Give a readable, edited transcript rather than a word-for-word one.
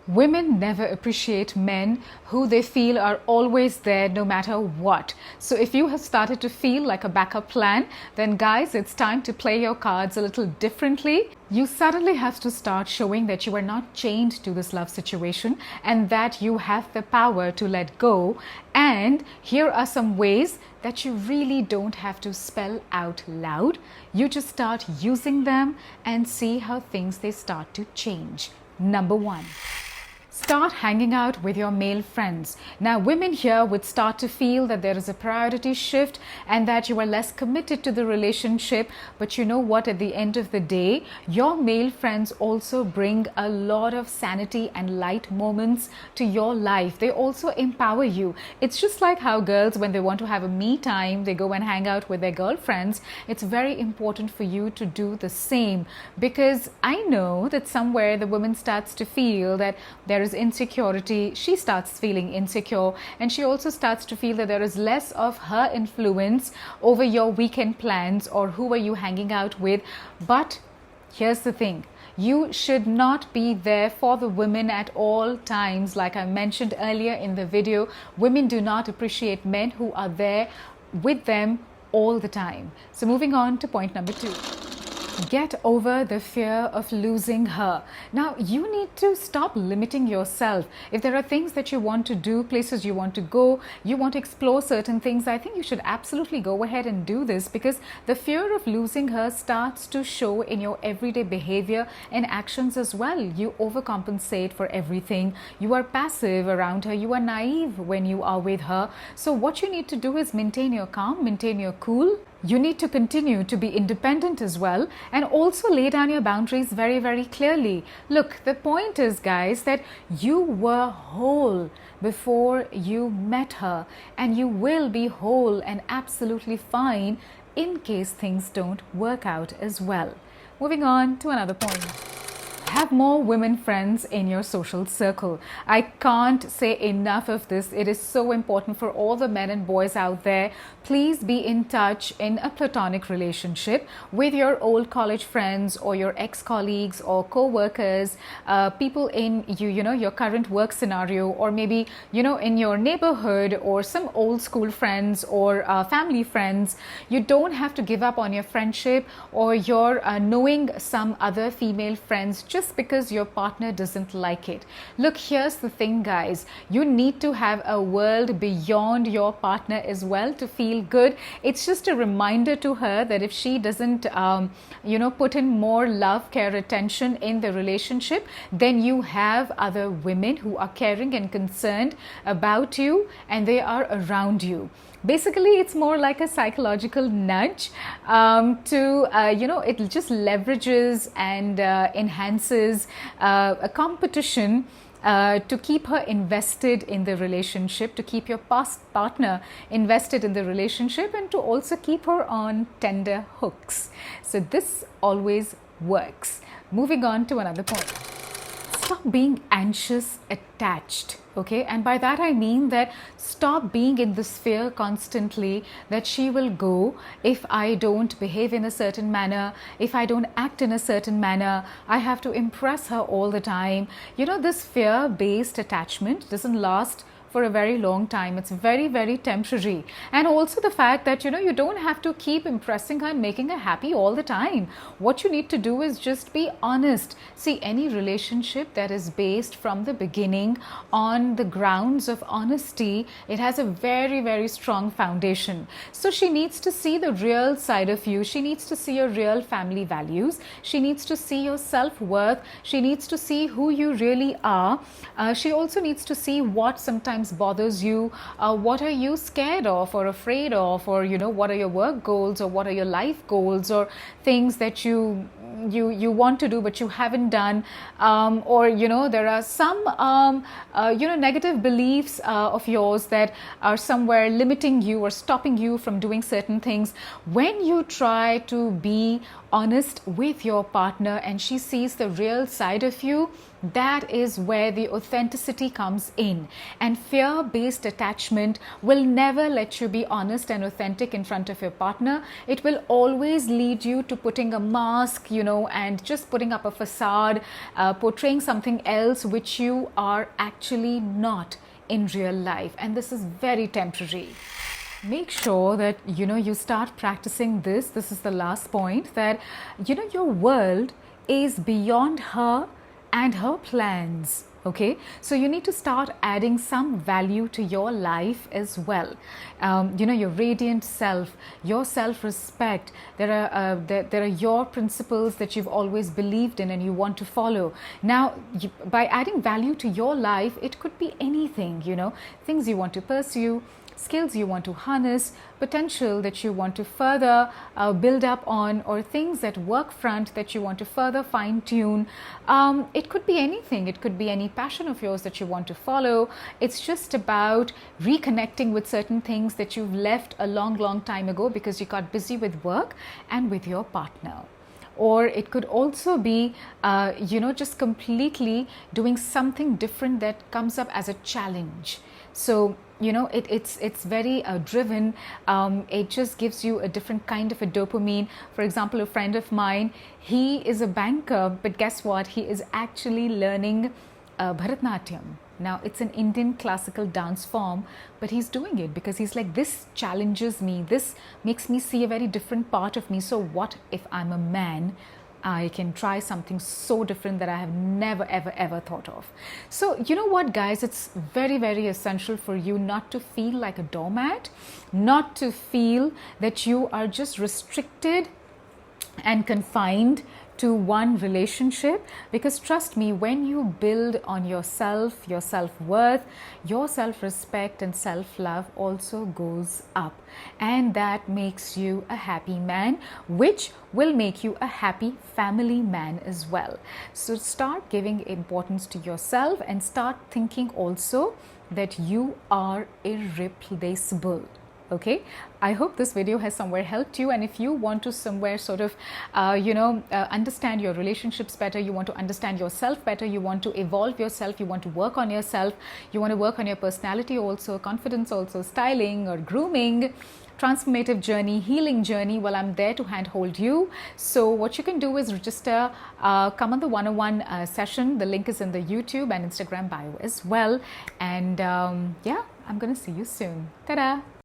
Women never appreciate men who they feel are always there no matter what. So if you have started to feel like a backup plan, then guys, it's time to play your cards a little differently. You suddenly have to start showing that you are not chained to this love situation and that you have the power to let go. And here are some ways that you really don't have to spell out loud. You just start using them and see how things they start to change. Number one. Start hanging out with your male friends. Now, women here would start to feel that there is a priority shift and that you are less committed to the relationship. But you know what? At the end of the day, your male friends also bring a lot of sanity and light moments to your life. They also empower you. It's just like how girls, when they want to have a me time, they go and hang out with their girlfriends. It's very important for you to do the same, because I know that somewhere the woman starts to feel that there is insecurity. She starts feeling insecure, and she also starts to feel that there is less of her influence over your weekend plans or who are you hanging out with. But here's the thing. You should not be there for the women at all times. Like I mentioned earlier in the video, women do not appreciate men who are there with them all the time. So moving on to point number 2. Get over the fear of losing her. Now, you need to stop limiting yourself. If there are things that you want to do, places you want to go, you want to explore certain things, I think you should absolutely go ahead and do this, because the fear of losing her starts to show in your everyday behavior and actions as well. You overcompensate for everything. You are passive around her. You are naive when you are with her. So what you need to do is maintain your calm, maintain your cool. You need to continue to be independent as well, and also lay down your boundaries very, very clearly. Look, the point is, guys, that you were whole before you met her, and you will be whole and absolutely fine in case things don't work out as well. Moving on to another point. Have more women friends in your social circle. I can't say enough of this. It is so important for all the men and boys out there. Please be in touch in a platonic relationship with your old college friends or your ex-colleagues or co-workers, people in your current work scenario, or maybe in your neighborhood, or some old school friends or family friends. You don't have to give up on your friendship or your knowing some other female friends just because your partner doesn't like it. Look, here's the thing, guys. You need to have a world beyond your partner as well to feel good. It's just a reminder to her that if she doesn't put in more love, care, attention in the relationship, then you have other women who are caring and concerned about you, and they are around you. Basically, it's more like a psychological nudge it just leverages and enhances a competition to keep her invested in the relationship, to keep your past partner invested in the relationship, and to also keep her on tender hooks. So this always works. Moving on to another point. Stop being anxious attached. Okay, and by that I mean that stop being in this fear constantly that she will go if I don't behave in a certain manner, if I don't act in a certain manner. I have to impress her all the time. This fear-based attachment doesn't last for a very long time. It's very, very temporary. And also the fact that you don't have to keep impressing her and making her happy all the time. What you need to do is just be honest. See, any relationship that is based from the beginning on the grounds of honesty, it has a very, very strong foundation. So she needs to see the real side of you. She needs to see your real family values. She needs to see your self-worth. She needs to see who you really are. She also needs to see what sometimes bothers you, what are you scared of or afraid of, or what are your work goals, or what are your life goals, or things that you want to do but you haven't done, or there are some negative beliefs of yours that are somewhere limiting you or stopping you from doing certain things. When you try to be honest with your partner and she sees the real side of you, That is where the authenticity comes in. And fear-based attachment will never let you be honest and authentic in front of your partner. It will always lead you to putting a mask, and just putting up a facade, portraying something else which you are actually not in real life. And this is very temporary. Make sure that you start practicing this. This is the last point, that your world is beyond her and her plans. Okay, so you need to start adding some value to your life as well. Your radiant self, your self-respect. There are your principles that you've always believed in and you want to follow. Now, by adding value to your life, it could be anything. Things you want to pursue, skills you want to harness, potential that you want to further build up on, or things at work front that you want to further fine-tune. It could be anything. It could be any passion of yours that you want to follow. It's just about reconnecting with certain things that you've left a long time ago because you got busy with work and with your partner. Or it could also be, just completely doing something different that comes up as a challenge. So, it's very driven. It just gives you a different kind of a dopamine. For example, a friend of mine, he is a banker, but guess what? He is actually learning Bharatanatyam. Now, it's an Indian classical dance form, but he's doing it because he's like, this challenges me. This makes me see a very different part of me. So what if I'm a man? I can try something so different that I have never, ever thought of. So, you know what, guys? It's very, very essential for you not to feel like a doormat, not to feel that you are just restricted and confined to one relationship, because trust me, when you build on yourself, your self-worth, your self-respect and self-love also goes up, and that makes you a happy man, which will make you a happy family man as well. So start giving importance to yourself and start thinking also that you are irreplaceable. Okay, I hope this video has somewhere helped you, and if you want to somewhere sort of understand your relationships better, you want to understand yourself better, you want to evolve yourself, you want to work on yourself, you want to work on your personality also, confidence also, styling or grooming, transformative journey, healing journey, well, I'm there to handhold you. So what you can do is register, come on the 101 session. The link is in the YouTube and Instagram bio as well. And yeah, I'm gonna see you soon. Ta-da!